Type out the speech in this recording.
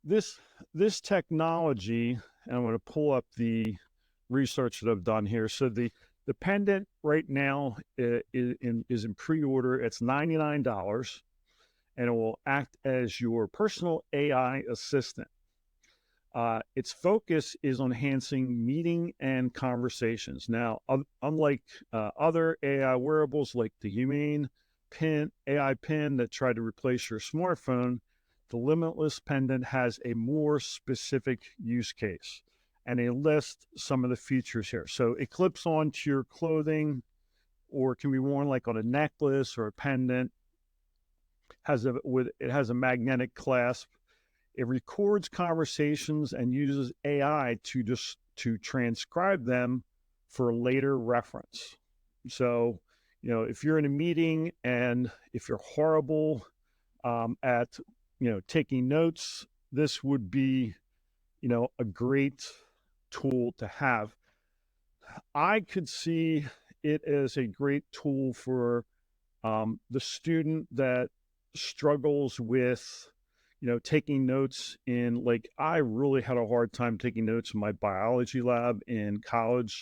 this this technology, and I'm going to pull up the research that I've done here. So the pendant right now is in pre-order. It's $99, and it will act as your personal AI assistant. Its focus is on enhancing meeting and conversations. Now, unlike other AI wearables like the Humane Pin AI Pin that try to replace your smartphone, the Limitless Pendant has a more specific use case, and they list some of the features here. So it clips onto your clothing, or can be worn like on a necklace or a pendant. It has a magnetic clasp. It records conversations and uses AI to transcribe them for later reference. So, if you're in a meeting and if you're horrible at taking notes, this would be a great tool to have. I could see it as a great tool for the student that struggles with taking notes in, like, I really had a hard time taking notes in my biology lab in college.